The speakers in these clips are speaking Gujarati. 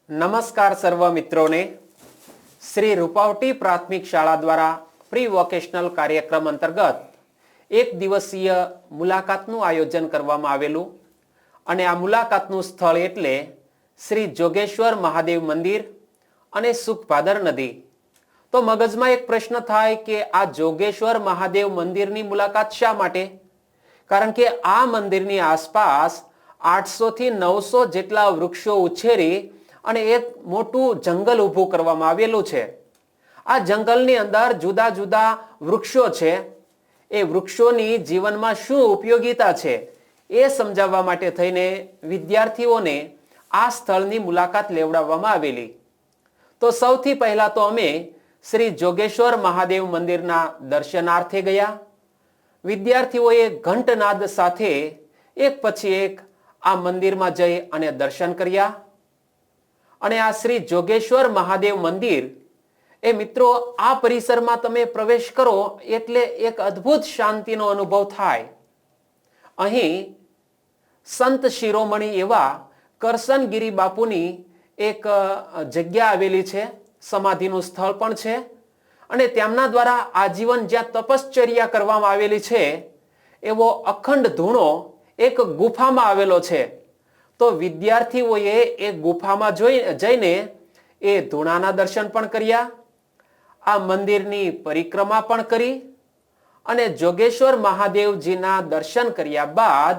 નમસ્કાર સર્વ મિત્રોને શ્રી રૂપાવટી પ્રાથમિક શાળા દ્વારા પ્રી વોકેશનલ કાર્યક્રમ અંતર્ગત એક દિવસીય મુલાકાતનું આયોજન કરવામાં આવેલું અને આ મુલાકાતનું સ્થળ એટલે શ્રી જોગેશ્વર મહાદેવ મંદિર અને સુખભાદર નદી. તો મગજમાં એક પ્રશ્ન થાય કે આ જોગેશ્વર મહાદેવ મંદિરની મુલાકાત શા માટે? કારણ કે આ મંદિરની આસપાસ 800 થી 900 જેટલા વૃક્ષો ઉછેરી અને એક મોટું જંગલ ઊભું કરવામાં આવેલું છે. આ જંગલની અંદર જુદા જુદા વૃક્ષો છે. એ વૃક્ષોની જીવનમાં શું ઉપયોગિતા છે એ સમજાવવા માટે થઈને વિદ્યાર્થીઓને આ સ્થળની મુલાકાત લેવડાવવામાં આવેલી. તો સૌથી પહેલા તો અમે શ્રી જોગેશ્વર મહાદેવ મંદિરના દર્શનાર્થે ગયા. વિદ્યાર્થીઓએ ઘંટનાદ સાથે એક પછી એક આ મંદિરમાં જઈ અને દર્શન કર્યા. અને આ શ્રી જોગેશ્વર મહાદેવ મંદિર એ મિત્રો, આ પરિસરમાં તમે પ્રવેશ કરો એટલે એક અદ્ભુત શાંતિનો અનુભવ થાય. અહીં સંત શિરોમણી એવા કરસનગીરી બાપુની એક જગ્યા આવેલી છે, સમાધિનું સ્થળ પણ છે. અને તેમના દ્વારા આજીવન જ્યાં તપશ્ચર્યા કરવામાં આવેલી છે એવો અખંડ ધૂણો એક ગુફામાં આવેલો છે. તો વિદ્યાર્થીઓએ એ ગુફામાં જઈને એ ધૂણાના દર્શન પણ કર્યા, આ મંદિરની પરિક્રમા પણ કરી અને જોગેશ્વર મહાદેવજીના દર્શન કર્યા બાદ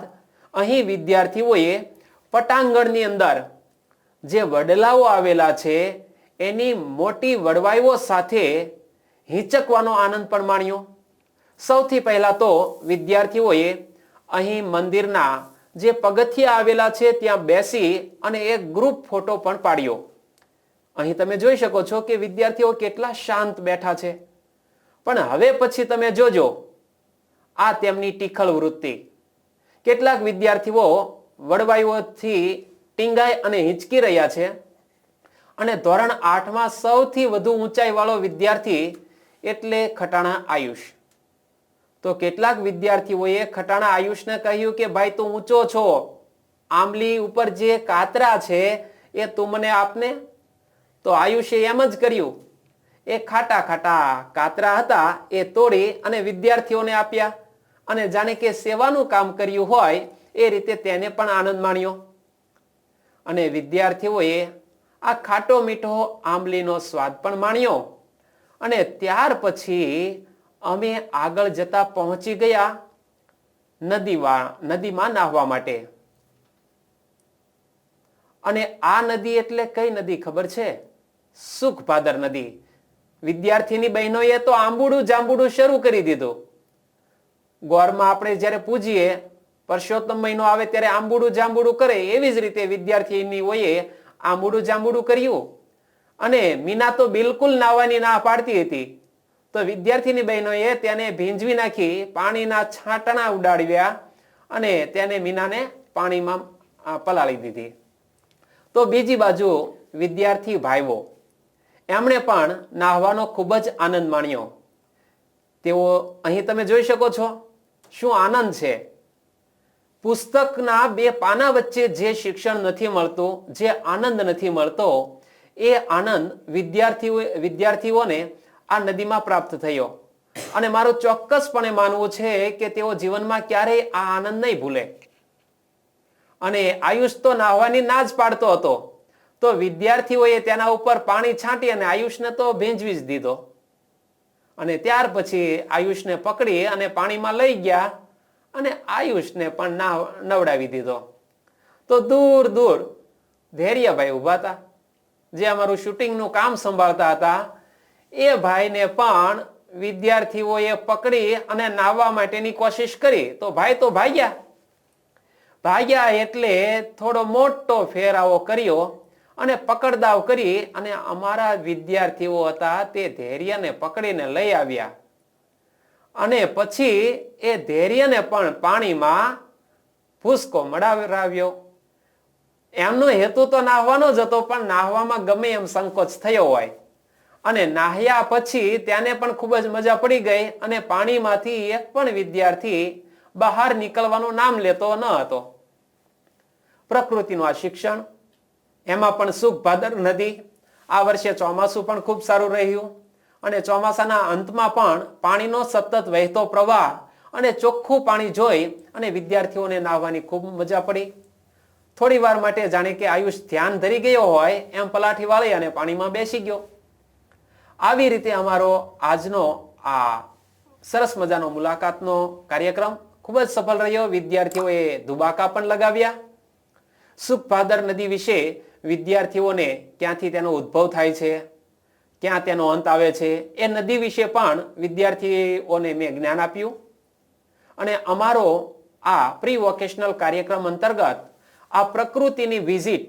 અહીં વિદ્યાર્થીઓએ પટાંગણની અંદર જે વડલાઓ આવેલા છે એની મોટી વડવાઈઓ સાથે હિંચકવાનો આનંદ પણ માણ્યો. સૌથી પહેલા તો વિદ્યાર્થીઓએ અહીં મંદિરના જે પગથિયા આવેલા છે ત્યાં બેસી અને એક ગ્રુપ ફોટો પણ પાડ્યો. અહીં તમે જોઈ શકો છો કે વિદ્યાર્થીઓ કેટલા શાંત બેઠા છે. પણ હવે પછી તમે જોજો આ તેમની ટીખળ વૃત્તિ. કેટલાક વિદ્યાર્થીઓ વડવાઈઓથી ટીંગાઈ અને હિંચકી રહ્યા છે. અને ધોરણ 8માં સૌથી વધુ ઊંચાઈ વાળો વિદ્યાર્થી એટલે ખટાણા આયુષ. તો કેટલાક વિદ્યાર્થીઓએ ખટાણા આયુષને કહ્યું કે ભાઈ તું ઊંચો છો, આંબલી ઉપર જે કાતરા છે એ તું મને આપને. તો આયુષે એમ જ કર્યું. એ ખાટા ખાટા કાતરા હતા એ તોડી અને વિદ્યાર્થીઓને આપ્યા અને જાણે કે સેવાનું કામ કર્યું હોય એ રીતે તેને પણ આનંદ માણ્યો. અને વિદ્યાર્થીઓએ આ ખાટો મીઠો આંબલીનો સ્વાદ પણ માણ્યો. અને ત્યાર પછી અમે આગળ જતા પહોંચી ગયા નદીમાં નાહવા માટે. અને આ નદી એટલે કઈ નદી ખબર છે? સુખભાદર નદી. વિદ્યાર્થીની બહેનોએ તો આંબુડું જાંબુડું શરૂ કરી દીધું. ગોરમાં આપણે જ્યારે પૂજીએ, પરસોત્તમ મહિનો આવે ત્યારે આંબુડું જાંબુડું કરે, એવી જ રીતે વિદ્યાર્થીનીઓએ આંબુડું જાંબુડું કર્યું. અને મીના તો બિલકુલ નાહવાની ના પાડતી હતી. તો વિદ્યાર્થીની બહેનોએ તેને ભીંજવી નાખી, પાણીના છાંટણા ઉડાડ્યા અને તેને મીનાને પાણીમાં પલાળી દીધી. તો બીજી બાજુ વિદ્યાર્થી ભાઈઓ એમણે પણ નાહવાનો ખૂબ જ આનંદ માણ્યો. તેઓ અહીં તમે જોઈ શકો છો શું આનંદ છે. પુસ્તકના 2 પાના વચ્ચે જે શિક્ષણ નથી મળતું, જે આનંદ નથી મળતો, એ આનંદ વિદ્યાર્થીઓને આ નદીમાં પ્રાપ્ત થયો. અને મારું ચોક્કસપણે માનવું છે કે તેઓ જીવનમાં ક્યારેય આ આનંદ નહીં ભૂલે. અને આયુષ તો નાહવાની ના જ પાડતો હતો. તો વિદ્યાર્થીઓએ તેના ઉપર પાણી છાંટી અને આયુષને તો ભીંજવી જ દીધો. અને ત્યાર પછી આયુષને પકડી અને પાણીમાં લઈ ગયા અને આયુષને પણ નવડાવી દીધો. તો દૂર દૂર ધૈર્યભાઈ ઉભા હતા, જે અમારું શૂટિંગનું કામ સંભાળતા હતા. એ ભાઈને પણ વિદ્યાર્થીઓએ પકડી અને નાહવા માટેની કોશિશ કરી. તો ભાઈ તો ભાગ્યા એટલે થોડો મોટો ફેરાવો કર્યો અને પકડદાવ કરી અને અમારા વિદ્યાર્થીઓ હતા તે ધૈર્યને પકડીને લઈ આવ્યા. અને પછી એ ધૈર્યને પણ પાણીમાં ભૂસકો મડાવરાવ્યો. એમનો હેતુ તો નાહવાનો જ હતો, પણ નાહવામાં ગમે એમ સંકોચ થયો હોય. અને નાહ્યા પછી તેને પણ ખૂબ જ મજા પડી ગઈ અને પાણીમાંથી એક પણ વિદ્યાર્થી બહાર નીકળવાનું નામ લેતો ન હતો. પ્રકૃતિનું આ શિક્ષણ એમાં પણ સુખભાદર નદી. આ વર્ષે ચોમાસું પણ ખૂબ સારું રહ્યું અને ચોમાસાના અંતમાં પણ પાણીનો સતત વહેતો પ્રવાહ અને ચોખ્ખું પાણી જોઈ અને વિદ્યાર્થીઓને નાહવાની ખૂબ મજા પડી. થોડી વાર માટે જાણે કે આયુષ ધ્યાન ધરી ગયો હોય એમ પલાઠી વાળી અને પાણીમાં બેસી ગયો. આવી રીતે અમારો આજનો આ સરસ મજાનો મુલાકાતનો કાર્યક્રમ ખૂબ જ સફળ રહ્યો. વિદ્યાર્થીઓએ ધુબાકા પણ લગાવ્યા. સુખભાદર નદી વિશે વિદ્યાર્થીઓને ક્યાંથી તેનો ઉદ્ભવ થાય છે, ક્યાં તેનો અંત આવે છે, એ નદી વિશે પણ વિદ્યાર્થીઓને મેં જ્ઞાન આપ્યું. અને અમારો આ પ્રી વોકેશનલ કાર્યક્રમ અંતર્ગત આ પ્રકૃતિની વિઝિટ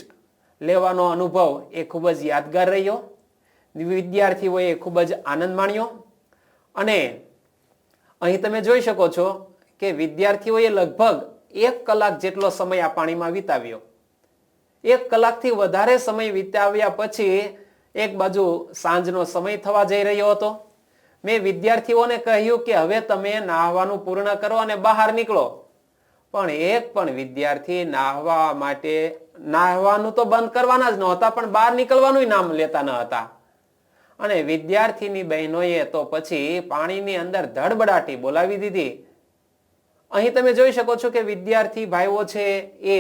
લેવાનો અનુભવ એ ખૂબ જ યાદગાર રહ્યો. વિદ્યાર્થીઓએ ખૂબ જ આનંદ માણ્યો. અને અહીં તમે જોઈ શકો છો કે વિદ્યાર્થીઓએ લગભગ 1 કલાક જેટલો સમય આ પાણીમાં વિતાવ્યો. 1 કલાકથી વધારે સમય વિતાવ્યા પછી એક બાજુ સાંજનો સમય થવા જઈ રહ્યો હતો. મેં વિદ્યાર્થીઓને કહ્યું કે હવે તમે નાહવાનું પૂર્ણ કરો અને બહાર નીકળો. પણ એક પણ વિદ્યાર્થી નાહવાનું તો બંધ કરવાના જ નહોતા, પણ બહાર નીકળવાનું નામ લેતા ન હતા. અને વિદ્યાર્થીની બહેનોએ તો પછી પાણીની અંદર ધડબડાટી બોલાવી દીધી. અહીં તમે જોઈ શકો છો કે વિદ્યાર્થી ભાઈઓ છે એ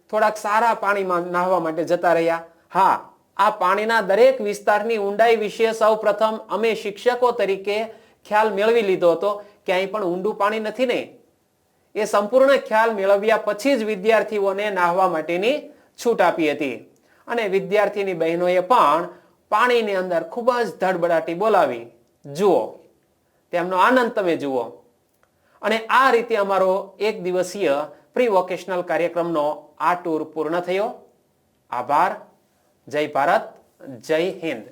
થોડાક સારા પાણીમાં નાહવા માટે જતા રહ્યા. હા, આ પાણીના દરેક વિસ્તારની ઊંડાઈ વિશે સૌ પ્રથમ અમે શિક્ષકો તરીકે ખ્યાલ મેળવી લીધો હતો. ક્યાંય પણ ઊંડું પાણી નથી ને, એ સંપૂર્ણ ખ્યાલ મેળવ્યા પછી જ વિદ્યાર્થીઓને નાહવા માટેની છૂટ આપી હતી. અને વિદ્યાર્થીની બહેનોએ પણ પાણીની અંદર ખૂબ જ ધડબડાટી બોલાવી. જુઓ, તેમનો આનંદ તમે જુઓ. અને આ રીતે અમારો 1 દિવસીય પ્રી વોકેશનલ કાર્યક્રમનો આ ટૂર પૂર્ણ થયો. આભાર. જય ભારત, જય હિન્દ.